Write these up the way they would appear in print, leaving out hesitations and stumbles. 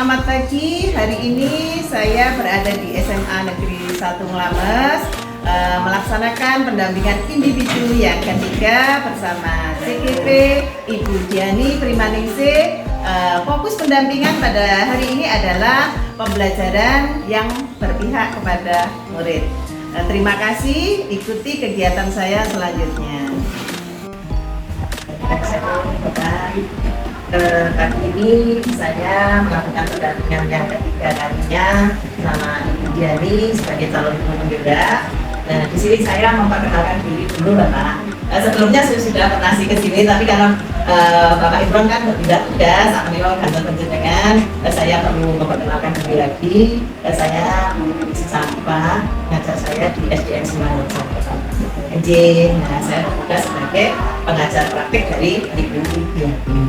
Selamat pagi, hari ini saya berada di SMA Negeri 1 Nglames melaksanakan pendampingan individu yang ketiga bersama CGP Ibu Diani Primaningsih. Fokus pendampingan pada hari ini adalah pembelajaran yang berpihak kepada murid. Terima kasih, ikuti kegiatan saya selanjutnya. Kali ini saya melakukan pendampingan yang ketiga kalinya sama Ibu Diani sebagai calon pembela. Nah, di sini saya memperkenalkan diri dulu, Bapak. Sebelumnya saya sudah pernah ke sini, tapi karena Bapak Ibron kan tidak tugas, sambil kantor penjenengan, saya perlu memperkenalkan diri lagi. Saya Sisapa, ngajar saya di SDN Semarang. Nah, saya bertugas sebagai pengajar praktik dari Ibu Diani.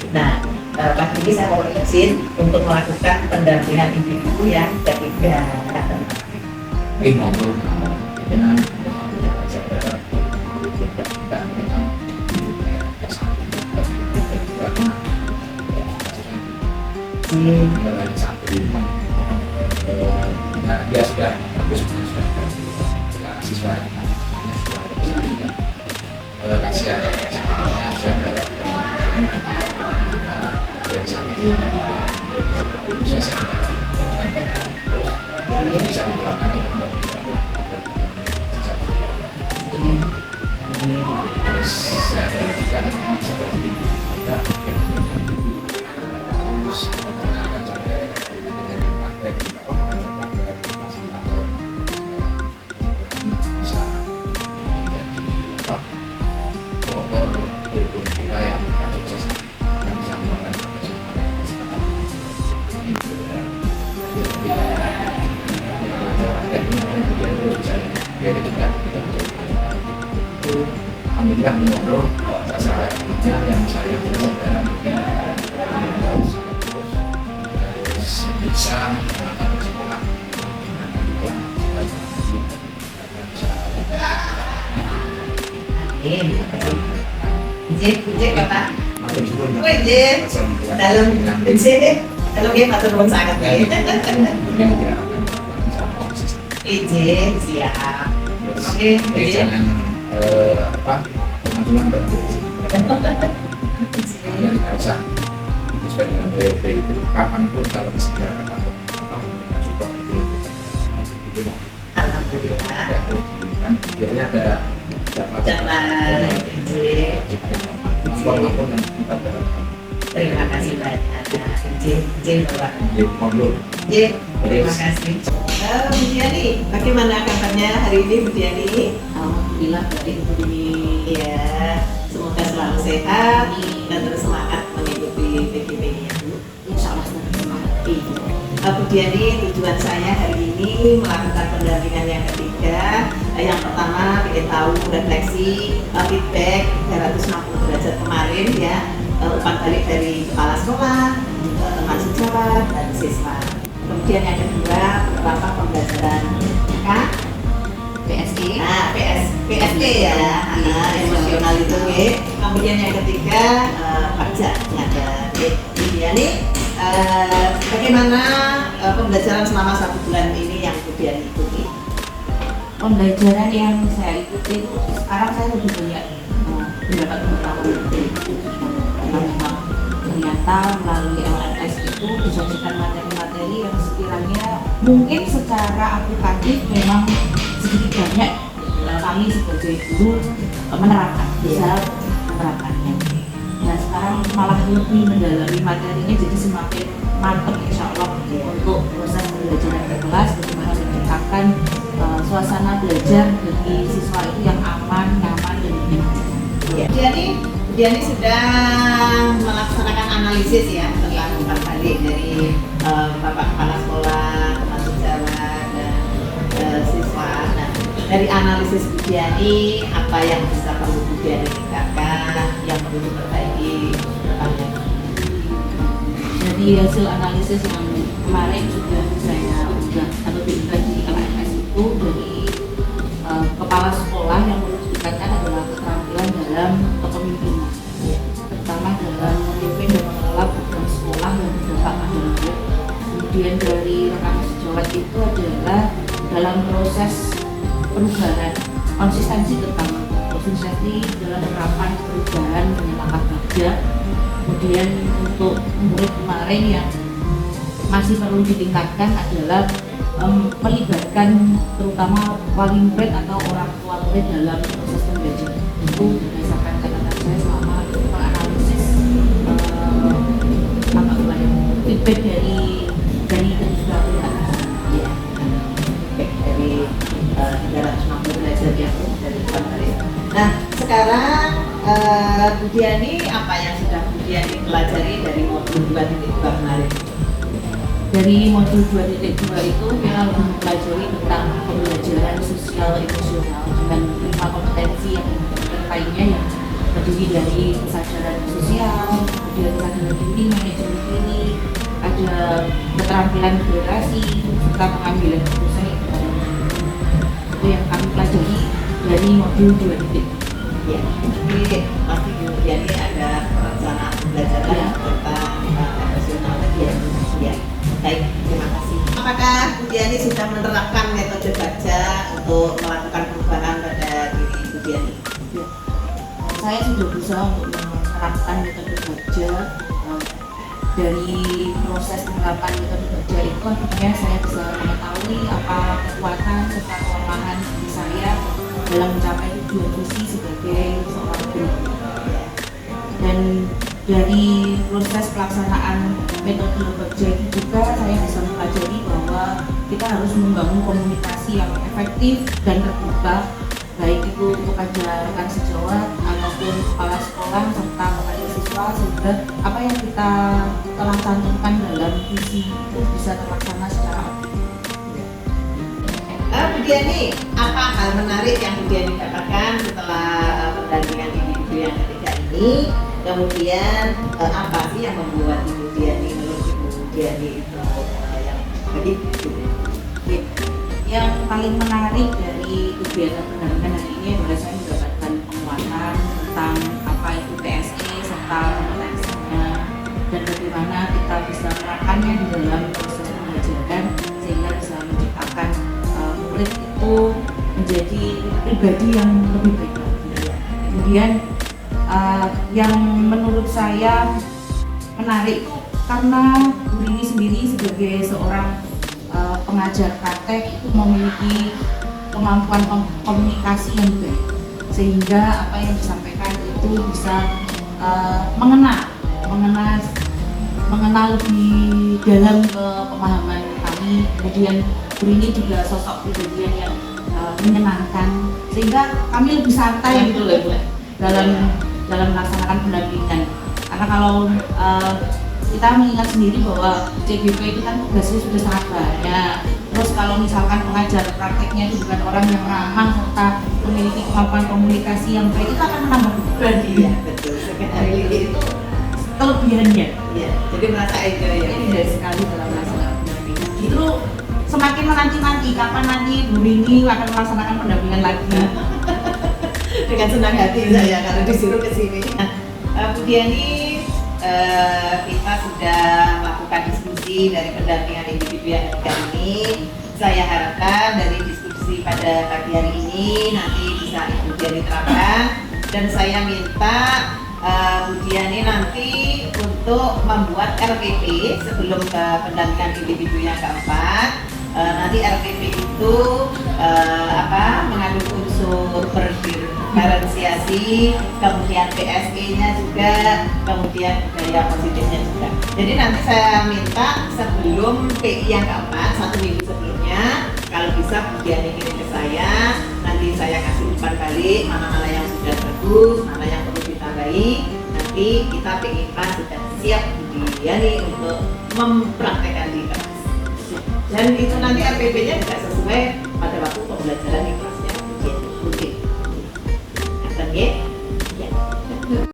Nah, pagi ini saya mau izin untuk melakukan pendampingan individu yang ketiga. Dia sudah bagus siswa kasihan bisa dilakukan saya perhatikan seperti kita terus akan sampai dengan praktek bisa menjadi kita yang sukses dan bisa melakukan alhamdulillah mengobrol sasaran yang saya dalam bisa melakukan sekolah Ijik Bapak. Dalam game atau nuwun sangat Ijik siap. Oke, jangan teman-teman yang usah sesuai dengan PLT itu kapanpun kalau disediakan atau support itu alhamdulillah. biasanya ada Jangan terima kasih banyak. Ijik Bapak. Ijik, terima kasih. Bu Diani, bagaimana kabarnya hari ini Bu Diani? Alhamdulillah baik Bu Diani. Ya, semoga selalu sehat dan terus semangat mengikuti PGP-nya Bu. Insya Allah semangat. Bu Diani, tujuan saya hari ini melakukan pendampingan yang ketiga. Yang pertama, ingin tahu refleksi feedback 360 derajat kemarin ya, umpan balik dari kepala sekolah, teman sejawat dan siswa. Kemudian yang kedua, beberapa pembelajaran PSE. Nah, PSP ya, emosional itu ya. Kemudian yang ketiga, pajak ada. Diani, bagaimana pembelajaran selama 1 bulan ini yang Bu Diani ikuti? Pembelajaran yang saya ikuti sekarang saya lebih banyak mendapat pengetahuan karena memang ternyata melalui LMS itu disajikan materi-materi yang sekiranya mungkin secara aplikatif memang sedikit banyak kami sebagai guru menerapkan, bisa menerapkannya. Nah sekarang malah lebih mendalami materinya, jadi semakin mantap insya Allah untuk proses pembelajaran di kelas, bagaimana menciptakan suasana belajar bagi siswa itu yang aman, nyaman, dan menyenangkan. Diani sudah melaksanakan analisis ya tentang umpan balik dari Bapak Kepala Sekolah, teman sejawat dan siswa. Nah, dari analisis Bu Diani, apa yang bisa perlu Bu Diani tingkatkan, yang perlu diperbaiki depannya? Jadi hasil analisis yang kemarin sudah saya unggah atau diunggah di LMS itu dari kepala sekolah yang perlu ditingkatkan adalah keterampilan dalam kepemimpinan, terutama dalam memimpin dan mengelola program sekolah yang berdampak pada murid sukses dalam penerapan perubahan langkah kerja. Kemudian untuk murid kemarin yang masih perlu ditingkatkan adalah melibatkan terutama wali murid atau orang tua murid dalam proses pembelajaran. Itu berdasarkan catatan saya selama menganalisis feedback dari ketiga pihak. Ya, feedback dari 360 belajar yang dari kemarin. Nah, sekarang Bu Diani, apa yang sudah Bu Diani pelajari dari modul 2.2 kemarin? Dari modul 2.2 itu kita mempelajari tentang pembelajaran sosial emosional dengan 5 kompetensi yang lainnya yang terdiri dari kesadaran sosial, kemudian kesadaran diri, manajemen diri, ada keterampilan berrelasi, serta pengambilan keputusan. Itu yang kami pelajari dari modul 2.2. Ya, jadi pasti Bu Diani ada perencanaan pembelajaran tentang emosional ya. Ya, baik, terima kasih. Apakah Bu Diani sudah menerapkan metode baca untuk melakukan perubahan pada diri Bu Diani? Ya. Saya sudah berusaha untuk menerapkan metode baca. Dari proses penerapan metode baca itu akhirnya saya bisa mengetahui apa kekuatan serta kelemahan diri saya dalam mencapai tujuan visi sebagai seorang guru. Dan dari proses pelaksanaan metode baca itu juga saya bisa mempelajari bahwa kita harus membangun komunikasi yang efektif dan terbuka, baik itu kepada rekan sejawat ataupun kepala sekolah serta kepada siswa, sehingga apa yang kita telah cantumkan dalam visi itu bisa terlaksana secara optimal. Bu Diani, apa hal menarik yang Bu Diani dapatkan setelah pendampingan individu yang ketiga ini? Kemudian apa sih yang membuat Ibu Diani menurut Ibu Diani itu yang begitu? Yang paling menarik dari kegiatan pendampingan hari ini adalah saya mendapatkan penguatan tentang apa itu PSE serta kompetensinya dan bagaimana kita bisa menerapkannya di dalam proses pembelajaran sehingga bisa menciptakan murid itu menjadi pribadi yang lebih baik lagi. Kemudian yang menurut saya menarik itu karena Bu Rini sendiri sebagai seorang pengajar praktek itu memiliki kemampuan komunikasi yang baik sehingga apa yang disampaikan itu bisa mengenal lebih dalam ke pemahaman kami. Kemudian Bu Rini juga sosok pribadi yang menyenangkan sehingga kami lebih santai gitu loh Bu dalam melaksanakan pendampingan. Karena kalau kita mengingat sendiri bahwa CGP itu kan tugasnya sudah sangat banyak. Terus kalau misalkan pengajar prakteknya itu bukan orang yang ramah serta memiliki kemampuan komunikasi yang baik, itu akan menambah beban. Iya, betul. Sekali itu kelebihannya. Iya, jadi merasa enjoy ya. Indah sekali dalam melaksanakan pendampingan. Itu semakin menanti-nanti kapan nanti Bu Rini akan melaksanakan pendampingan lagi. Dengan senang hati saya kalau disuruh ke sini. Bu Diani, kita sudah melakukan diskusi dari pendampingan individu yang ketiga ini. Saya harapkan dari diskusi pada pagi hari ini nanti bisa Ibu Diani terapkan, dan saya minta Bu Diani nanti untuk membuat RPP sebelum ke pendampingan individu yang keempat. Nanti RPP itu mengandung unsur berdiferensiasi, kemudian PSE-nya juga, kemudian budaya positifnya juga. Jadi nanti saya minta sebelum PI yang keempat, 1 minggu sebelumnya, kalau bisa Bu Diani kirim ke saya, nanti saya kasih umpan balik mana-mana yang sudah bagus, mana yang perlu ditambahi. Nanti kita PI 4 sudah siap Bu Diani untuk mempraktekkan di kelas. Dan itu nanti RPP-nya juga sesuai